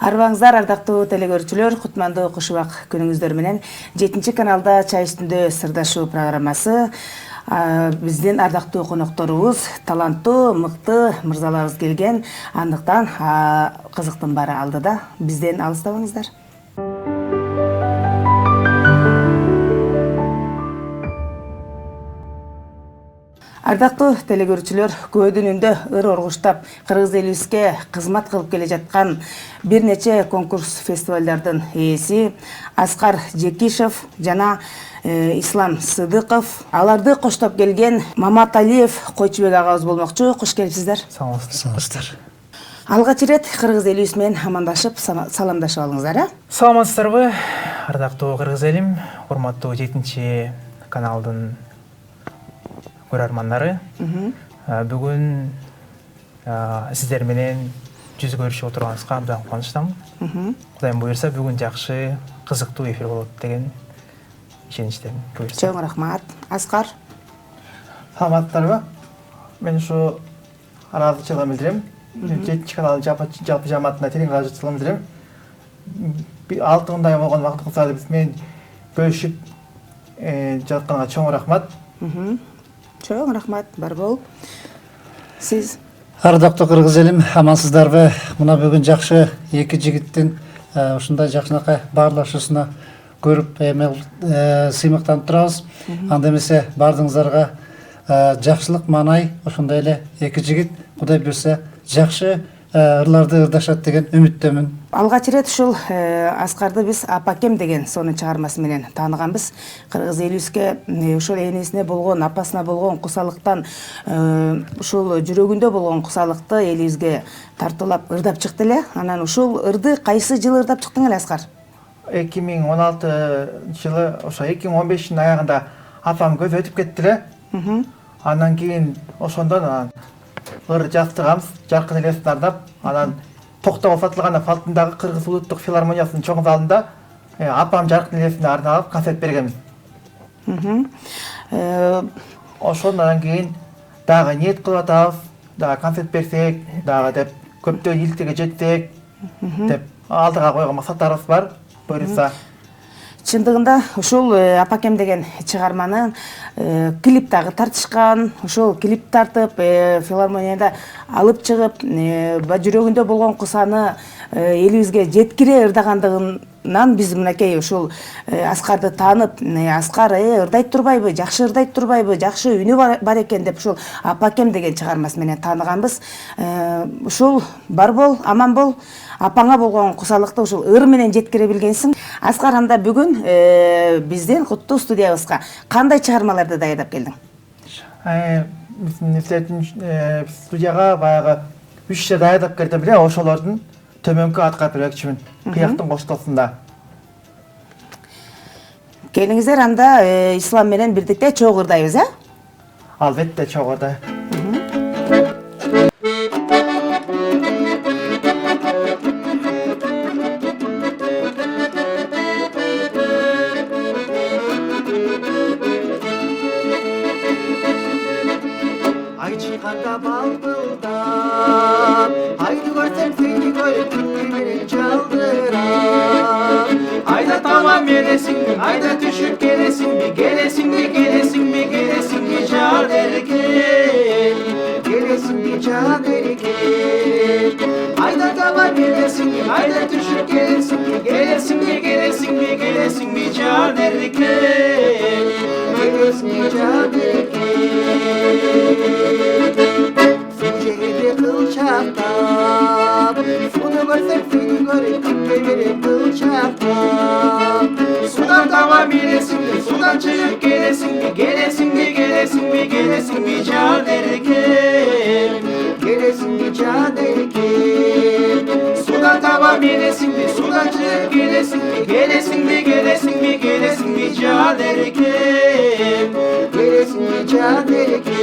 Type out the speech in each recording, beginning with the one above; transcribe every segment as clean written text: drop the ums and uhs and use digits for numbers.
Арбаңыздар, ардактуу телекөрүүчүлөр, кутмандуу кушубак күнүңүздөр менен 7 каналда чай үстүндө сырдашуу программасы. Биздин ардактуу конокторубуз таланттуу, мыкты мырзаларыбыз келген. Андыктан кызыктын баары алдыда. Бизден алыстабаңыздар. Ардактуу телекөрүүчүлөр, көбөдүнүндө ыр оргуштап кыргыз элибизге кызмат кылып келе жаткан бир нече конкурс фестивалдардын ээси Аскар Жекишев жана Ислам Сыдыков, аларды коштоп келген Маматалиев Койчубек агабыз болмокчу. Кош келипсиздер. Саламатсыздар. Алгач ирет кыргыз элибиз менен амандашып, саламдашып алыңыздар. Саламатсыздарбы, ардактуу кыргыз элим, урматтуу 7 каналдын көрөрмандары. Бүгүн сиздер менен жүз көрүшүп отурганыбызга абдан кубанычтамын. Кудайым буйрса, бүгүн жакшы, кызыктуу эфир болот деген ишеничтемин. Чоң рахмат. Аскар. Саламаттарбы? Мен ушу ыраазычылыгымды билдирем. 7 каналдын жалпы жамаатына терең ыраазычылыгымды билдирем. 6 күндай болгон убакытыңызды биз менен бөлүшүп жатканга чоң рахмат. Чоң рахмат, бар бол. Сиз? Ардактуу кыргыз элим, амансыздарбы? Мына бүгүн жакшы эки жигиттин ушундай жакшынакай баарлашуусуна көрүп сыймыктанып турабыз. Анда эмесе бардыгыңыздарга жакшылык маанай, ошондой эле эки жигит Кудай буйрса жакшы ырларды ырдашат деген үмүттөмүн. Алгач ирет ушул Аскарды биз Апакем деген сонун чыгармасы менен тааныганбыз. Кыргыз элибизге ушул энесине болгон, апасына болгон кусалыктан, ушул жүрөгүндө болгон кусалыкты элибизге тартуулап ырдап чыкты эле. Анан ушул ырды кайсы жылы ырдап чыктың эле, Аскар? 2016 жылы, ошо 2015-тин аягында апам көз өтүп кетти эле. Андан кийин ошондон ыр жаздырганбыз, жаркын элесин ардап, анан токтогул сатылган фалтындагы Кыргыз улуттук филармониясынын чоң залында апам жаркын элесине арналып концерт бергенбиз. Ошондон кийин дагы ниет кылып атабыз, дагы концерт берсек, дагы деп көптөгөн илтиге жетсек деп алдыга койгон максаттарыбыз бар. Буйрса. Чындыгында ушул Апакем деген чыгарманы клип дагы тартышкан. Ушул клип тартып, филармонияда алып чыгып, жүрөгүндө болгон кусаны элибизге жеткире ырдагандыгынан биз мынакей ушул Аскарды таанып, Аскар ырдайт турбайбы, жакшы ырдайт турбайбы, жакшы үнү бар экен деп ушул Апакем деген чыгармасы менен тааныганбыз. Ушул бар бол, аман бол. Апаңа болгон кусалыкты ушул ыр менен жеткире билгенсиң. Аскар, анда бүгүн биздин куттуу студиябызга кандай чыгармаларды даярдап келдиң? Биздин студияга баягы 3 даярдап келдим эле, ошолордун төмөнкү аткарып бермекчимин. Кыяктын коштосунда. Келиңиздер, анда Ислам менен бирдикте чогуу ырдайбыз, Албетте чогуу ырдай. Айды көрсем сени көрүп күн менен жалдырам. Айда табам бересиңби, айда түшүп келесиңби, келесиңби, келесиңби, келесиңби жар эркек, келесиңби жар эркек. Айда табам бересиңби, айда түшүп келесиңби, келесиңби, келесиңби, келесиңби жар эркек, келесиңби жар эркек. Сужеде кылчактап, суду көрсөк сени көрүп күткөй берет кылчактап. Судан таба бересиңби, судан чыгып келесиңби, келесиңби, келесиңби, келесиңби жар эркек, келесиңби жар эркек. Судан таба бересиңби, судан чыгып келесиңби, келесиңби, келесиңби, келесиңби жар эркек, келесиңби жар эркек.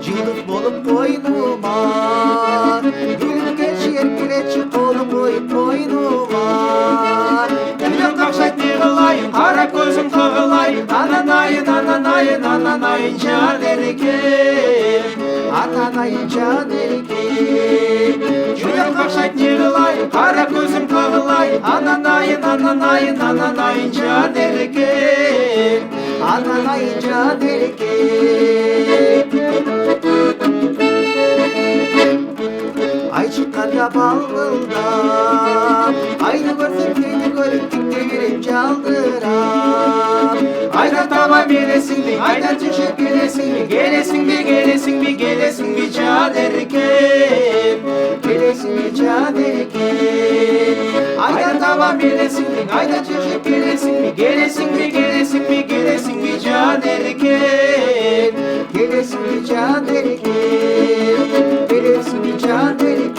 Жылдык болуп койнума, гүлүп келчи эркелечи колун коюп койнума. ananayın can erken Atanayın can erken Yürek kakşayt yığılay Kara gözüm kağılay Ananayın can erken Ananayın can erken Ay çıkar ya balgıldan Aynı görsün seni görüp diklerim çaldıram Aydan tamam gelesin mi? Aydan çıkıp gelesin mi? Gelesin mi can erken Gelesin mi can erken Aydan tamam gelesin mi? Aydan çıkıp gelesin mi? Gelesin mi can erken Gelesin mi can erken Gelesin mi can erken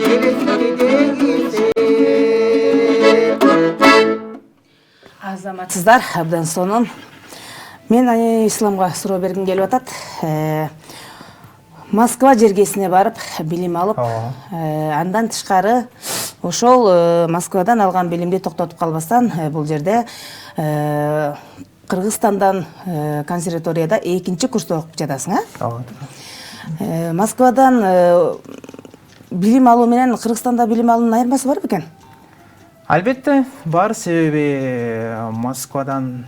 Gelesin mi değilse Азаматсыздар, абдан сонун. Мен исламга суроо бергим келип атат. Москва жергесине барып, билим алып, андан тышкары ошол Москвадан алган билимди токтотуп калбастан, бул жерде Кыргызстандан консерваторияда 2-курста окуп жатасың, Москвадан билим алуу менен Кыргызстанда билим алуунун айырмасы бар бекен? Албетте бар, себеби Москвадан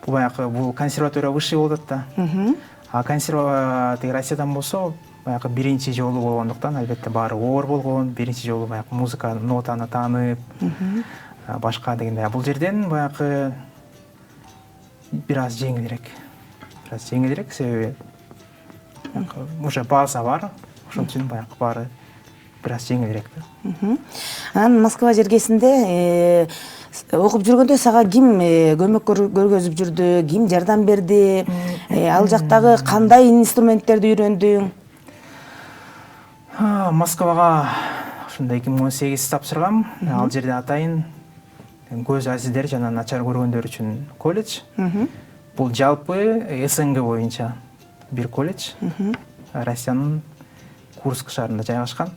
бул консерватория высший болот да. А консерватория Россиядан болсо баягы биринчи жолу болгондуктан албетте баары оор болгон, биринчи жолу баягы музыка нотаны таанып, башка дегенде. Бул жерден баягы бир аз жеңилирээк. Себеби уже база бар, ошон үчүн баягы баары бир аз жеңилирээк да. Анан Москва жергесинде окуп жүргөндө сага ким көмөк көргөзүп жүрдү, ким жардам берди, ал жактагы кандай инструменттерди үйрөндүң? Москвага ошондо 2018 тапшыргам. Ал жерде атайын көз азиздер жана начар көргөндөр үчүн колледж. Бул жалпы СНГ боюнча бир колледж. Россиянын Курск шаарында жайгашкан.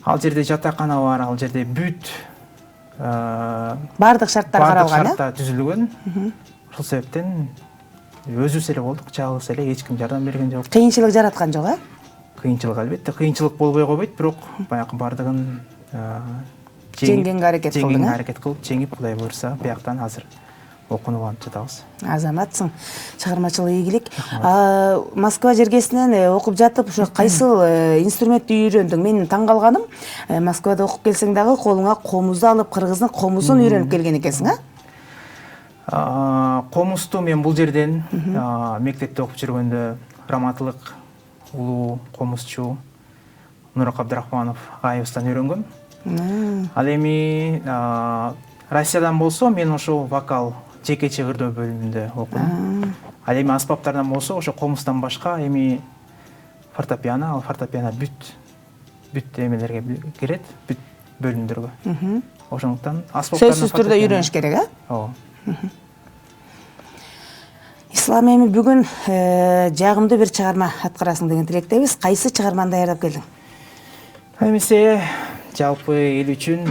Ал жерде жатакана бар, ал жерде бүт бардык шарттар каралган, шартта түзүлгөн. Ошол себептен өзүбүз эле болдук, жалгыз эле, эч ким жардам берген жок. Кыйынчылык жараткан жок, Кыйынчылык албетте, кыйынчылык болбой койбойт, бирок баягы бардыгын жеңгенге аракет кылып, жеңип, Кудай буйрса, бияктан азыр окунуп алып жатабыз. Азаматсың, чыгармачылык ийгилик. Москва жергесинен окуп жатып, ошо кайсыл инструментти үйрөндүң? Мен таң калганым, Москвада окуп келсең дагы колуңа комузду алып, кыргыздын комузун үйрөнүп келген экенсиң, Комузду мен бул жерден мектепте окуп жүргөндө раматылык улуу комузчу Нурак Абдрахманов айыбыздан үйрөнгөм. Ал эми Россиядан болсо мен ошо вокал жеке чыгырдоо бөлүмүндө окудум. Ал эми аспаптардан болсо ошо комуздан башка эми фортепиано, ал фортепиано бүт эмелерге кирет, бүт бөлүмдөргө. Ошондуктан аспаптардан сөзсүз түрдө үйрөнүш керек, Ооба. Ислам, эми бүгүн жагымдуу бир чыгарма аткарасың деген тилектебиз. Кайсы чыгарманы даярдап келдиң? Эмесе жалпы эл үчүн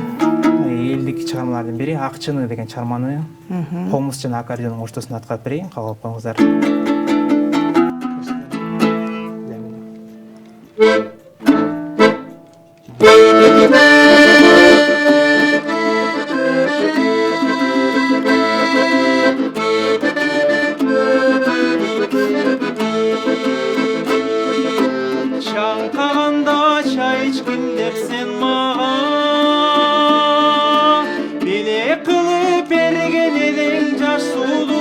элдик чыгармалардын бири Акчыны деген чыгарманы комуз жана аккордеондун ортосунда аткарып берейин, кабыл алып коюңуздар. Çankağında çay içkin dersen mağa Bile kılıp ergen edin caş sulu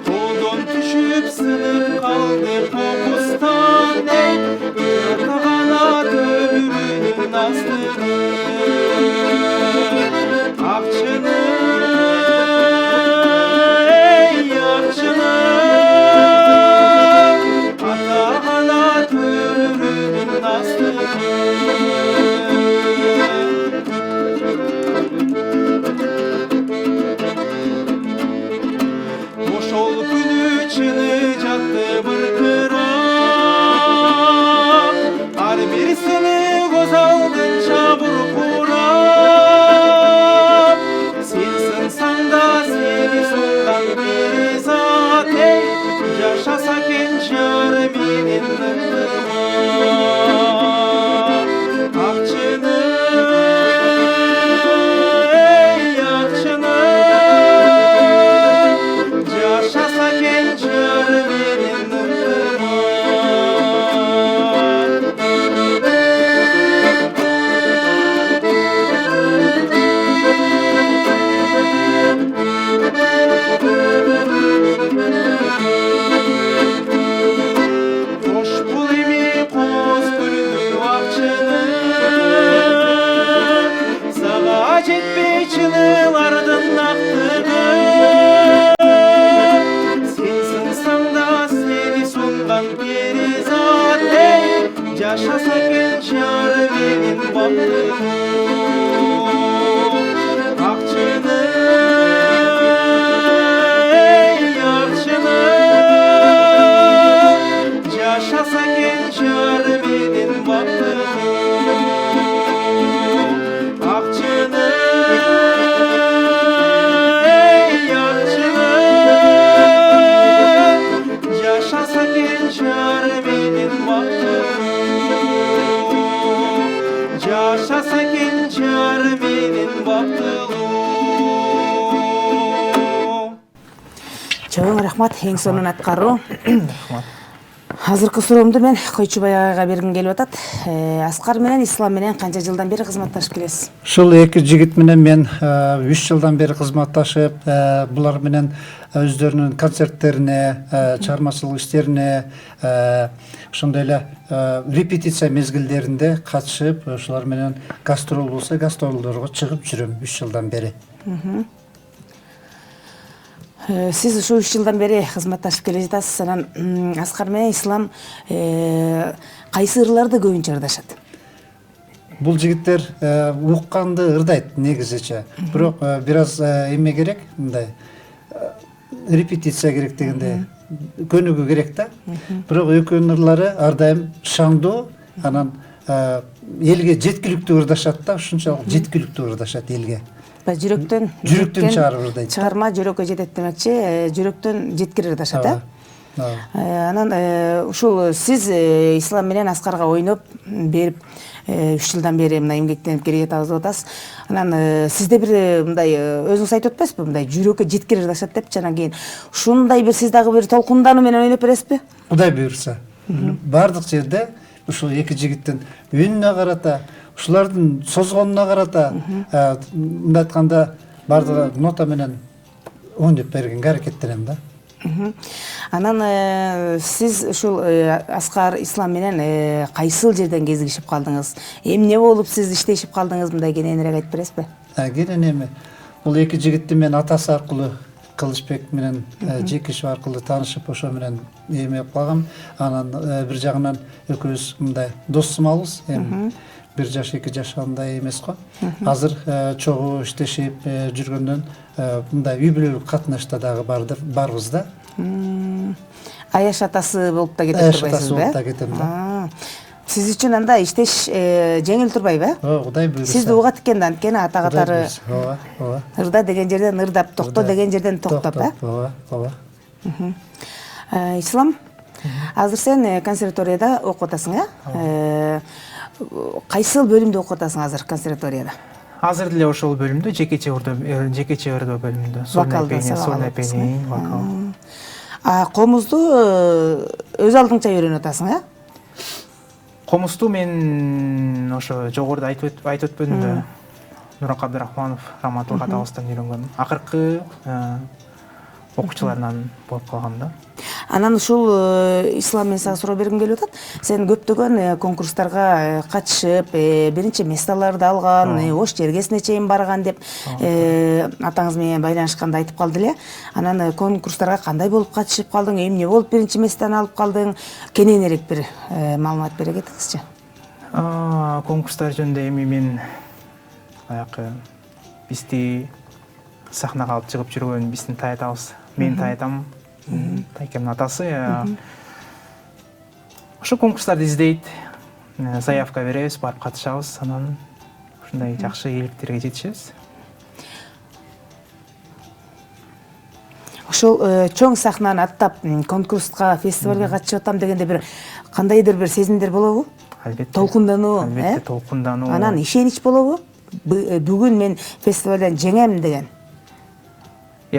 Koldan düşüp sınıp kaldı kokustan Yatağına dövürünün astını Akçını ey akçını Atağına dövürünün astını жашаса экен жары менен бактылуу акчыны акчыны жашаса экен жары менен бактылуу акчыны акчыны жашаса экен жары менен бактылуу жашаса экен жары менен бактылуу. Чоң рахмат, эң сонун аткаруу. Азыркы суроомду мен Койчубай агайга бергим келип атат. Аскар менен Ислам менен канча жылдан бери кызматташып келесиз? Ушул эки жигит менен мен 3 жылдан бери кызматташып, булар менен өздөрүнүн концерттерине, чыгармачылык иштерине, ошондой эле репетиция мезгилдеринде катышып, ошолор менен гастрол болсо гастролдорго чыгып жүрөм 3 жылдан бери. Сиз ушул 3 жылдан бери кызматташып келе жатасыз. Анан Аскар менен Ислам кайсы ырларды көбүнчө ырдашат? Бул жигиттер укканды ырдайт негизиче. Бирок бир аз эме керек, мындай репетиция керек дегенде көнүгүү керек да. Бирок экөөнүн ырлары ар дайым шаңдуу, анан элге жеткиликтүү ырдашат да, ушунчалык жеткиликтүү ырдашат элге. Жүрөктөн чыгарып ырдайт. Чыгарма жүрөккө жетет демекчи, жүрөктөн жеткир ырдашат, э? Анан ушул сиз Ислам менен Аскарга ойноп берип 3 жылдан бери мына эмгектенип келе жатабыз деп атасыз. Анан сизде бир мындай өзүңүз айтып атпайсызбы, мындай жүрөккө жеткир ырдашат депчи, анан кийин ушундай бир сиз дагы бир толкундануу менен ойноп бересизби? Кудай буйрса. Бардык жерде ушул эки жигиттин үнүнө карата, ушулардын созгонуна карата, мындай айтканда бардыгы нота менен ойноп бергенге аракеттенем да. Анан сиз ушул Аскар Ислам менен кайсыл жерден кезигишип калдыңыз? Эмне болуп сиз иштешип калдыңыз, мындай кененирээк айтып бересизби? Кенен эми бул эки жигитти мен атасы аркылуу Кылычбек менен Жекишев аркылуу таанышып, ошо менен эме калгам. Анан бир жагынан экөөбүз мындай дос-сумалбыз. Эми 1 жаш 2 жаш андай эмес го. Азыр чогуу иштешип жүргөндөн мындай үй бүлөлүк катнашта дагы барбыз да. Аяш атасы болуп да кетип турбайсызбы? Аяш атасы болуп да кетем да. Сиз үчүн анда иштеш жеңил турбайбы? Кудай буйрса. Сизди угат экен да, анткени ата катары ооба. ырда деген жерден ырдап, токто деген жерден токтоп, э? Ооба. Ислам, азыр сен консерваторияда окуп атасың, э? Кайсыл бөлүмдө окуп атасың азыр консерваторияда? Азыр деле ошол бөлүмдө жекече ырдоо бөлүмүндө. Сольный пени, вокал. Комузду өз алдыңча үйрөнүп атасың, э? Комузду мен ошо жогоруда айтып өтпөдүм да. Нурак Абдрахманов раматылык атабыздан үйрөнгөм. Акыркы окуучуларынан болуп калгам да. Анан ушул Ислам менен сага суроо бергим келип атат. Сен көптөгөн конкурстарга катышып, биринчи месталарды алган, Ош жергесине чейин барган деп атаңыз менен байланышканда айтып калды эле. Анан конкурстарга кандай болуп катышып калдың, эмне болуп биринчи местаны алып калдың? Кененирээк бир маалымат бере кетиңизчи. Конкурстар жөнүндө эми мен баягы бизди сахнага алып чыгып жүргөн биздин таятабыз, мен таятам, тайкемдин атасы. Ошо конкурстарды издейт, заявка беребиз, барып катышабыз, анан ушундай жакшы ийгиликтерге жетишебиз. Ошол чоң сахнаны аттап конкурска, фестивалга катышып атам дегенде бир кандайдыр бир сезимдер болобу? Албетте. Толкундануу, Албетте толкундануу. Анан ишенич болобу? Бүгүн мен фестивалдан жеңем деген.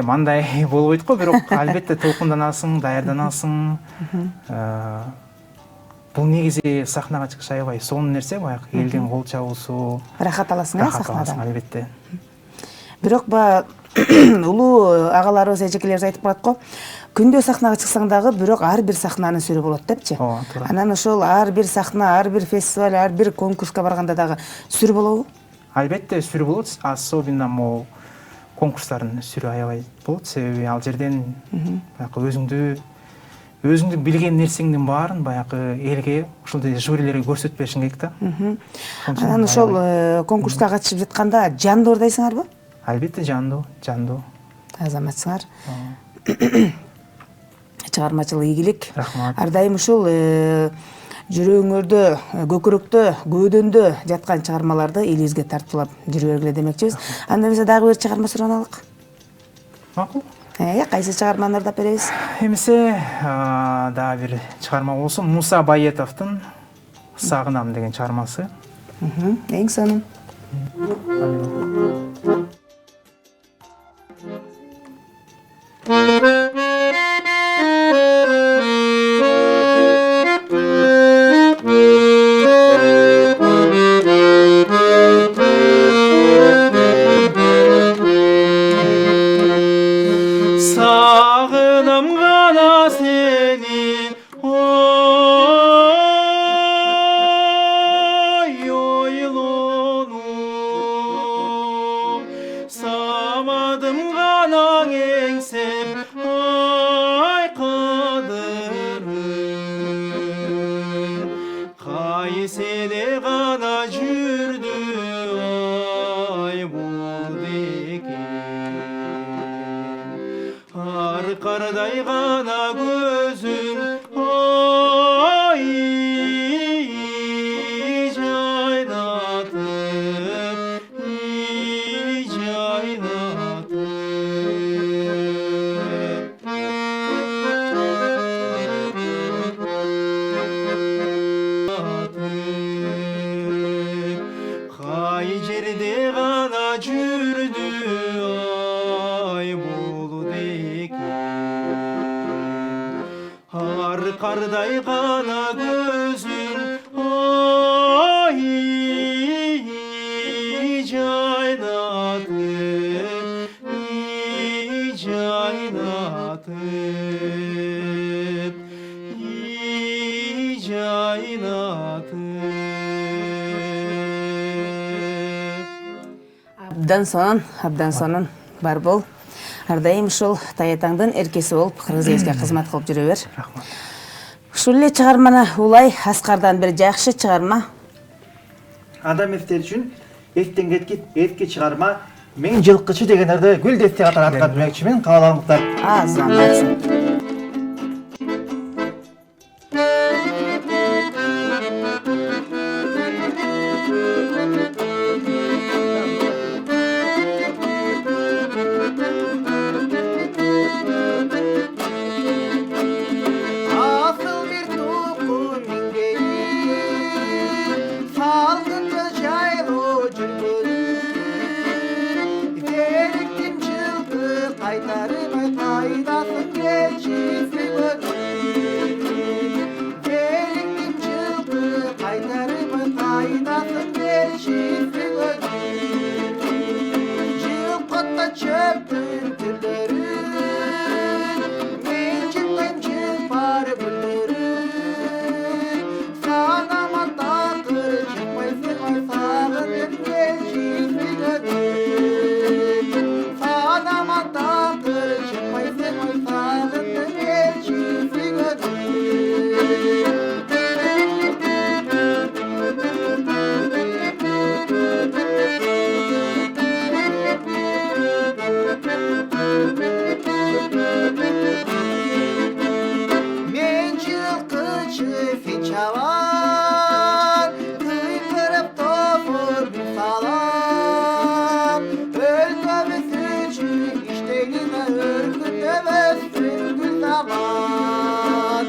Мандай болбойт го, бирок албетте толкунданасың, даярданасың. Бул негизи сахнага чыгыш аябай сонун нерсе, баягы элдин кол чабуусу. Рахат аласың, сахнада. Албетте. Бирок улуу агаларыбыз, эжекелерибиз айтып калат го. Күндө сахнага чыксаң дагы, бирок ар бир сахнанын сүрү болот депчи. Ооба, туура. Анан ошол ар бир сахна, ар бир фестиваль, ар бир конкурска барганда дагы сүрү болобу? Албетте сүрү болот, особенно могу конкурстардын сүрү аябай болот, себеби ал жерден өзүңдүн билген нерсеңдин баарын баягы элге ушундай жюрилерге көрсөтпешиң керек да. Анан ошол конкурска катышып жатканда жандуу ырдайсыңарбы? Албетте жандуу. Азаматсыңар. Чыгармачыл ийгилик. Рахмат. Ар дайым ушул жүрөгүңөрдө, көкүрөктө, көөдөндө жаткан чыгармаларды элибизге тартуулап жүрө бергиле демекчибиз. Анда эмесе дагы бир чыгарма сураналык. Макул. Кайсы чыгарманы ырдап беребиз? Эмесе дагы бир чыгарма болсун. Муса Байетовдун Сагынам деген чыгармасы. Эң сонун. Sağınam gana seni oy oylonum Samadım gana engsem ay kadırım Kayseri gana jürdü ay buldeki Arkarday gana gözüm ay Kay jerde gana jürdü ay buldu Arkarday gana gözüm ay Абдан сонун бар бол. Ар дайым ушул таятаңдын эркеси болуп, кыргыз элине кызмат кылып жүрө бер. Рахмат. Ушул эле чыгарманы улай Аскардан бир жакшы чыгарма. Адам эстер үчүн эстен кеткен эски чыгарма Мен жылкычы дегендерди гүл десте катары аткан демекчимин. Каалаңыздар. Азаматсың. Asıl bir tukun mingeli salgınca jaylo жүргөнү Деректин жылкы кайтарыбай кайдасын келчи сыйлыгы Деректин жылкы кайтарыбай кайдасын келчи сыйлыгы Жылкытта чөптүн түрлөрүн мен жыттайм жыпар гүлдөрүн Санама такыр жыппай сыймай сагынып келчи сыйлыгы Санама такыр жыппай сыймай сагынып келчи сыйлыгы Мен жылкычы финчалар кыйкырып тофур бир салам Өлкөбүз үчүн иштейли да өркүндөбөзсүн гүл заман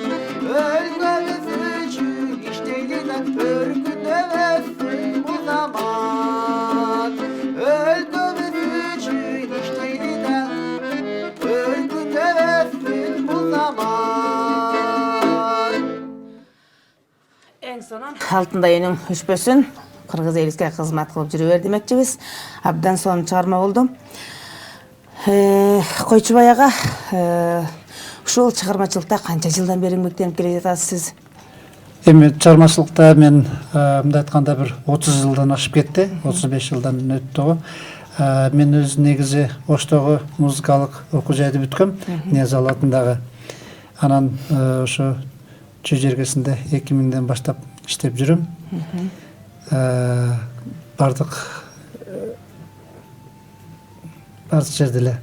Өлкөбүз үчүн иштейли да өркүндөбөзсүн бул заман Өлкөбүз үчүн иштейли да өркүндөбөзсүн бул заман Эң сонун алтындай үнүң өчпөсүн. Кыргыз элине кызмат кылып жүрө бер демекчибиз. Абдан сонун чыгарма болду. Койчубай ага, ушул чыгармачылыкта канча жылдан бери эмгектенип келе жатасыз сиз? Эми чыгармачылыкта мен мындай айтканда бир 30 жылдан ашып кетти, 35 жылдан өттү го. Мен өз негизи Оштогу музыкалык окуу жайды бүткөм, Ниязалы атындагы. Анан ошо чүй жергесинде 2000-ден баштап иштеп жүрөм. Бардык жерде эле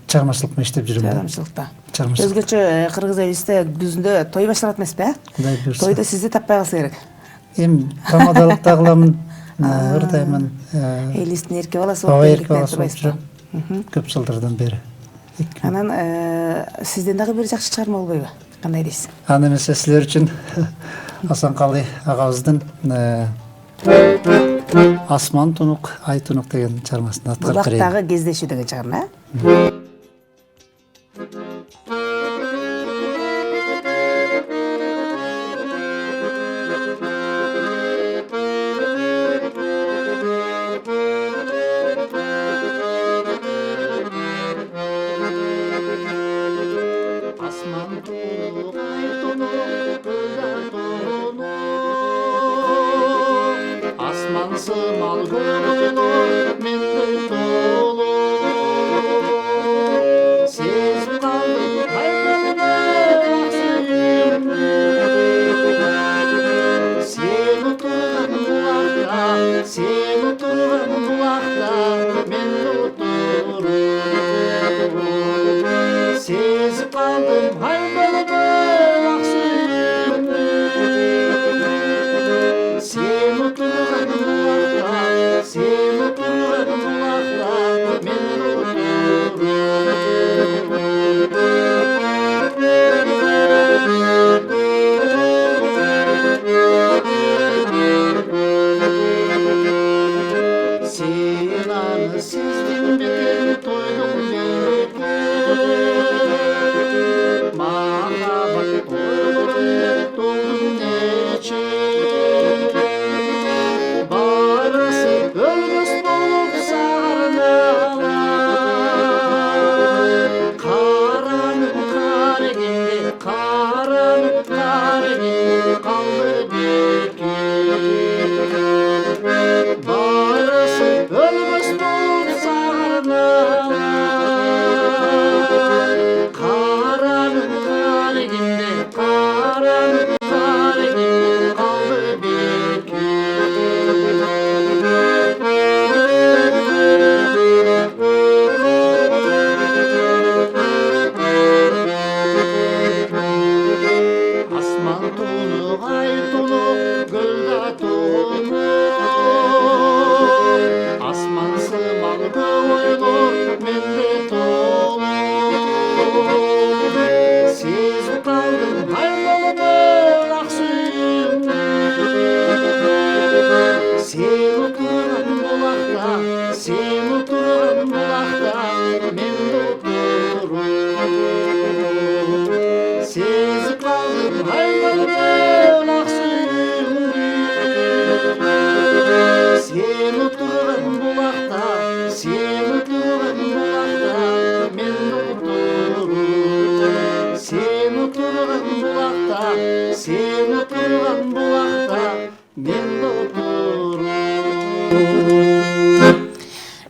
чыгармачылык менен иштеп жүрөм. Чыгармачылыкта. Чыгармачылык. Өзгөчө кыргыз элибизде күзүндө той башталат эмеспи, Кудай буйрса. Тойду сизди таппай калса керек. Эми тамадалыкта кыламын. Ырдаймын. Элибиздин эрке баласы Ооба, болуп эрке баласы болуп турбайсызбы? жүрөм. Көп жылдардан бери. Анан сизден дагы бир жакшы чыгарма болбойбу? Кандай дейсиз? Аны эмесе силер үчүн Асанкалы агабыздын Асман тунук, ай тунук деген чыгармасын аткарып берейин. Булактагы кездешүү деген чыгарма.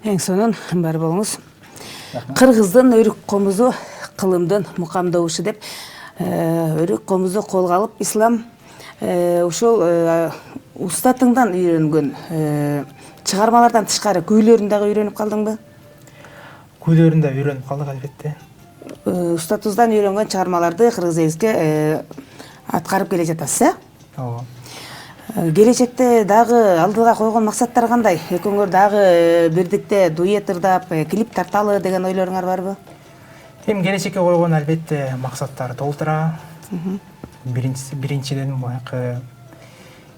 Эң сонун бар болуңуз. Кыргыздын өрүк комузу, кылымдын мукамдоушу деп өрүк комузу колго алып ислам ушул устатыңдан үйрөнгөн чыгармалардан тышкары күүлөрүн дагы үйрөнүп калдыңбы? Күүлөрүн да үйрөнүп калдык албетте. Устатыңыздан үйрөнгөн чыгармаларды кыргыз элибизге аткарып келе жатасыз, Ооба. Келечекте дагы алдыга койгон максаттар кандай? Экөөңөр дагы бирдикте дуэт ырдап, клип тарталы деген ойлоруңар барбы? Эми келечекке койгон албетте максаттар толтура. Биринчиден баягы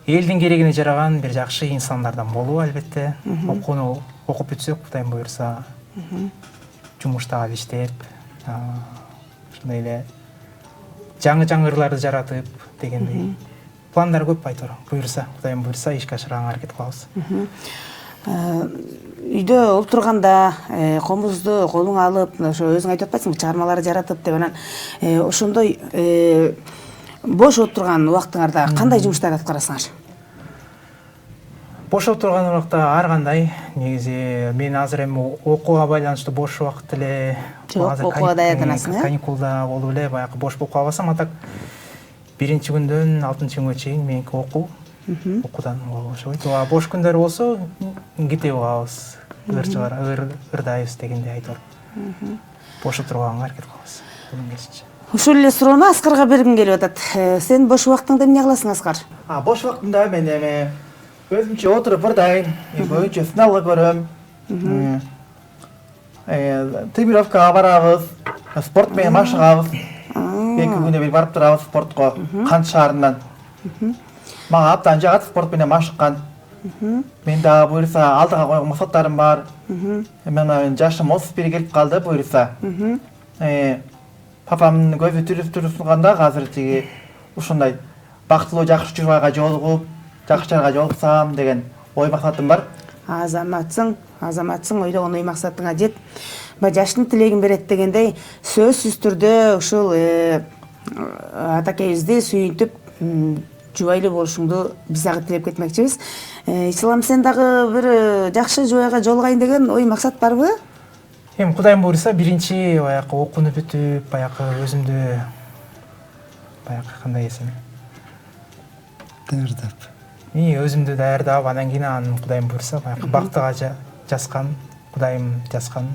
элдин керегине жараган бир жакшы инсандардан болуу албетте. Окууну окуп бүтсөк, Кудайым буйрса, жумуштагы иштеп, ошондой эле жаңы ырларды жаратып дегендей пландар көп айтор. Буйрса, Кудайым буйрса, ишке ашырганга аракет кылабыз. Үйдө олтурганда комузду колуңа алып, ошо өзүң айтып атпайсыңбы, чыгармаларды жаратып деп, анан ошондой бош отурган убактыңарда кандай жумуштарды аткарасыңар? бош отурган убакта ар кандай негизи мен азыр эми окууга байланыштуу бош убакыт эле Жок, азыр окууга даярданасың, э? каникулда болуп эле баягы бош болуп калбасам, а так биринчи күндөн 6-күнгө чейин меники окуу, окуудан болушубайт. Бош күндөр болсо китеп угабыз, ырдайбыз дегендей айтор. Бош отурганга аракет кылабыз. Ушул эле суроону Аскарга бергим келип атат. Сен бош убактыңда эмне кыласың, Аскар? Бош убактымда мен эми өзүмчө отуруп ырдайм, көбүнчө сыналга көрөм. Тренировкага барабыз, спорт менен машыгабыз. 2 күнүнө бир барып турабыз спортко, Кант шаарынан. Мага абдан жагат спорт менен машыккан. Мен дагы буюрса алдыга койгон максаттарым бар. Мен жашым 31 келип калды буюрса. Папамдын көзү түрүп-түрүп азыр тиги ушундай бактылуу жакшы жубайга жолугуп, жакшы жарга жолуксам деген ой максатым бар. Азаматсың, ойлогон ой максатыңа жет. Жаштын тилегин берет дегендей, сөзсүз түрдө ушул атакебизди сүйүнтүп, жубайлуу болушуңду биз дагы тилеп кетмекчибиз. Ислам, сен дагы бир жакшы жубайга жолугайын деген ой максат барбы? Эми Кудайым буйруса биринчи баягы окууну бүтүп, баягы өзүмдү баягы кандай десем, өзүмдү даярдап, анан кийин Кудайым буйруса баягы бактыга жазган, Кудайым жазган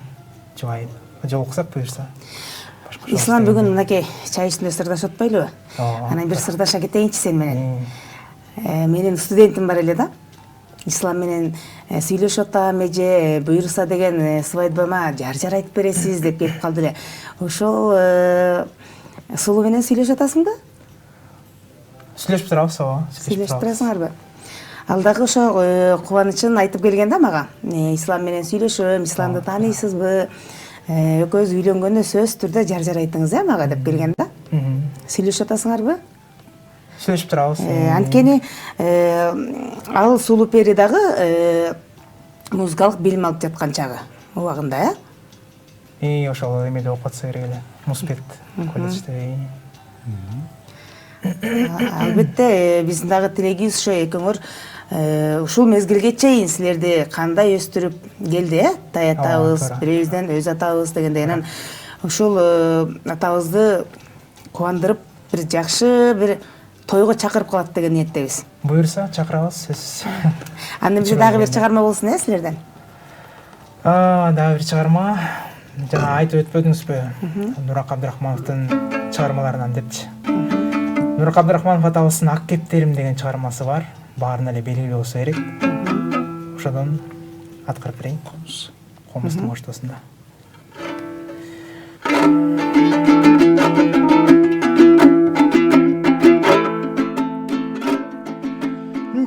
жубайы жолуксак буйруса. Ислам, бүгүн мынакей чай үстүндө сырдашып атпайлыбы? Анан бир сырдаша кетейинчи сен менен. Менин студентим бар эле да. Ислам менен сүйлөшүп атам, эже буйруса деген свадьбама жар айтып бересиз деп келип калды эле. Ошол сулуу менен сүйлөшүп атасыңбы? Сүйлөшүп турабыз, Сүйлөшүп турасыңарбы? Ал дагы ошо кубанычын айтып келген да мага. Ислам менен сүйлөшөм, Исламды тааныйсызбы? Экөөбүз үйлөнгөндө сөзсүз түрдө жар айтыңыз, мага деп келген да. Сүйлөшүп атасыңарбы? Сүйлөшүп турабыз. Анткени ал сулуу пери дагы музыкалык билим алып жаткан чагы убагында, Ошол эмеде окуп атса керек эле. Муспет колледжде. Албетте, биздин дагы тилегибиз ошо экөөңөр ушул мезгилге чейин силерди кандай өстүрүп келди, таятабыз, бирибизден өз атабыз дегендей. Анан ушул атабызды кубандырып, бир жакшы бир тойго чакырып калат деген ниеттебиз. Буйруса чакырабыз, сөзсүз. Андан бир дагы бир чыгарма болсун, силерден? Дагы бир чыгарма. Жана айтып өтпөдүңүзбү? Нурак Абдрахмановдун чыгармаларынан депчи. Нурак Абдрахманов атабыздын Ак кептерим деген чыгармасы бар. Баарына эле белгилүү болсо керек. Ошодон аткарып берейин. Комустун оштосунда.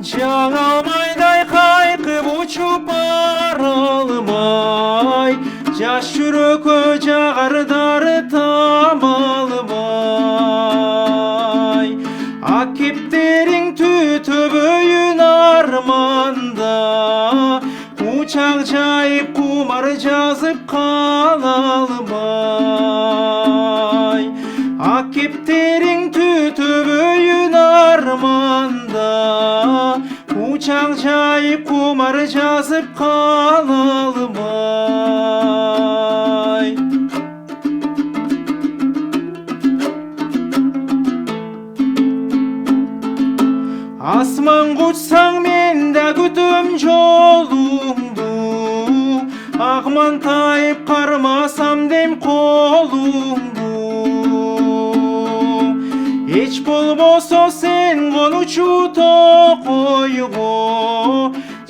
Жаңа майдай кайкып учуп бара алмай, жаш жүрөккө жагардары тамалбай. Ак кептериң түтөбөйүн арманда, учак жайып кумар жазып кала албай. Ак кептериң түтөбөйүн арманда, учак жайып кумар жазып кала албай. Асман кучсаң мен да күтөм жолуңду, агман тайып кармасам дем колуңду. Эч болбосо сен конучу токойго,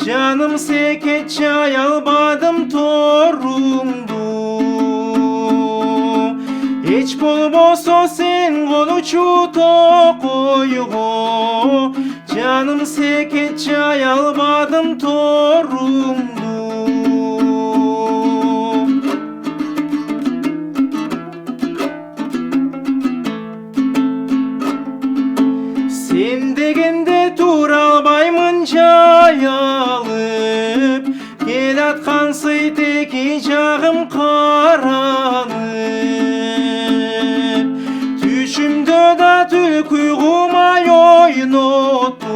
жаным секет жай албадым торуңду. Эч болбосо сен конучу токойго, жаным секет жай албадым торуңду. Сен дегенде тура албаймын жай алып, келаткан сыйтеки жагым каранып. Түшүмдө да түлкү кумай ойноттуң,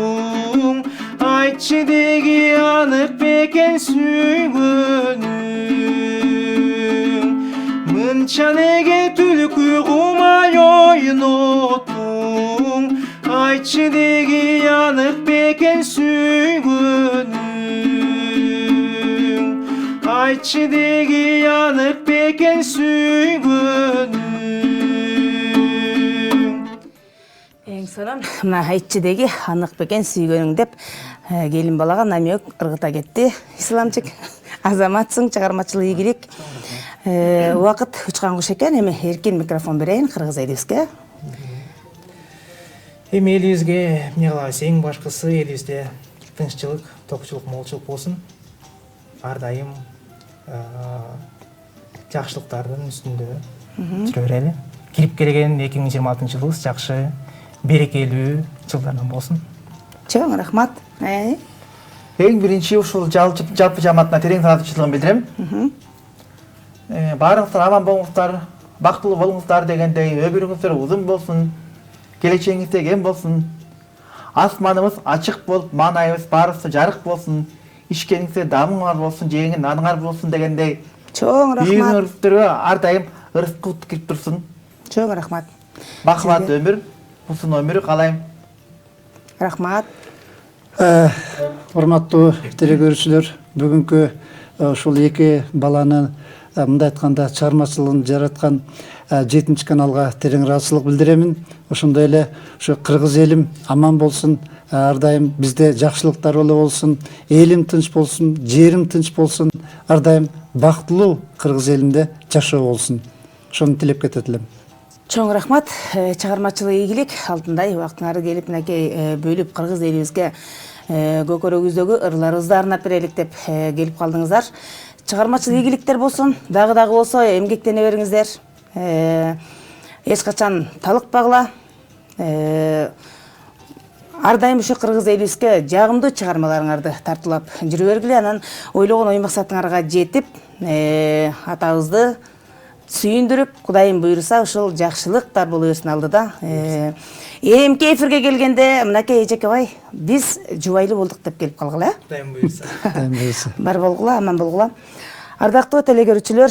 айт айтчы деги анық бекен сүйгөнүң, мынча неге түлкү кумай ойнотуң, айтчы деги анық бекен сүйгөнүң, айтчы деги анық бекен сүйгөнүң. Эң сонун мына айтчыдеги анық бекен сүйгөнүң деп келин балага намек ыргыта кетти. Исламчык азаматсың, чыгармачылык ийгилик. Убакыт учкан куш экен. Эми эркин микрофон берейин кыргыз элибизге. Эми элибизге эмне кылабыз? Эң башкысы элибизде тынччылык, токчулук, молчулук болсун. Ар дайым жакшылыктардын үстүндө жүрө берели. Кирип келген 2026-жылыбыз жакшы, берекелүү жылдардан болсун. Чоң рахмат. Эң биринчи ушул жалпы жамаатына терең таанышчылыгын билдирем. Баарыңыздар аман болуңуздар, бактылуу болуңуздар дегендей, өмүрүңүздөр узун болсун, келечегиңизде кем болсун, асманыбыз ачык болуп, маанайыбыз баарыбызда жарык болсун, ишкениңизде дамыңар болсун, жеңиң наныңар болсун дегендей. Чоң рахмат. Үйүңүздөргө ар дайым ырыскут кирип турсун. Чоң рахмат. Бакылат өмүр, узун өмүр каалайм. Рахмат. Урматтуу теле көрүүчүлөр, бүгүнкү ушул эки баланы мындай айтканда чыгармачылыгын жараткан 7 каналга терең ыраазычылык билдиремин. Ошондой эле ушу кыргыз элим аман болсун, ар дайым бизде жакшылыктар болсун, элим тынч болсун, жерим тынч болсун, ар дайым бактылуу кыргыз элинде жашоо болсун. Ошону тилеп кетет элем. Чоң рахмат. Чыгармачылык ийгилик алтындай убактыңарды келип мынакей бөлүп кыргыз элибизге көкөрөгүздөгү ырларыбызды арнап берелик деп келип калдыңыздар. Чыгармачылык ийгиликтер болсун, дагы болсо эмгектене бериңиздер. Эч качан талыкпагыла. Ар дайым ушу кыргыз элибизге жагымдуу чыгармаларыңарды тартуулап жүрө бергиле, анан ойлогон ой максатыңарга жетип, атабызды сүйүндүрүп, Кудайым буйруса ушул жакшылыктар боло берсин алдыда. Эмки эфирге келгенде мынакей эжекебай биз жубайлуу болдук деп келип калгыла. Кудайым буйруса. Бар болгула, аман болгула. Ардактуу теле көрүүчүлөр,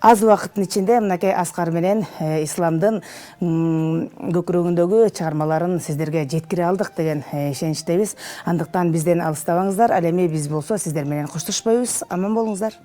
аз убакыттын ичинде мынакей Аскар менен исламдын көкүрөгүндөгү чыгармаларын сиздерге жеткире алдык деген ишеничтебиз. Андыктан бизден алыстабаңыздар. Ал эми биз болсо сиздер менен коштошпойбуз. Аман болуңуздар.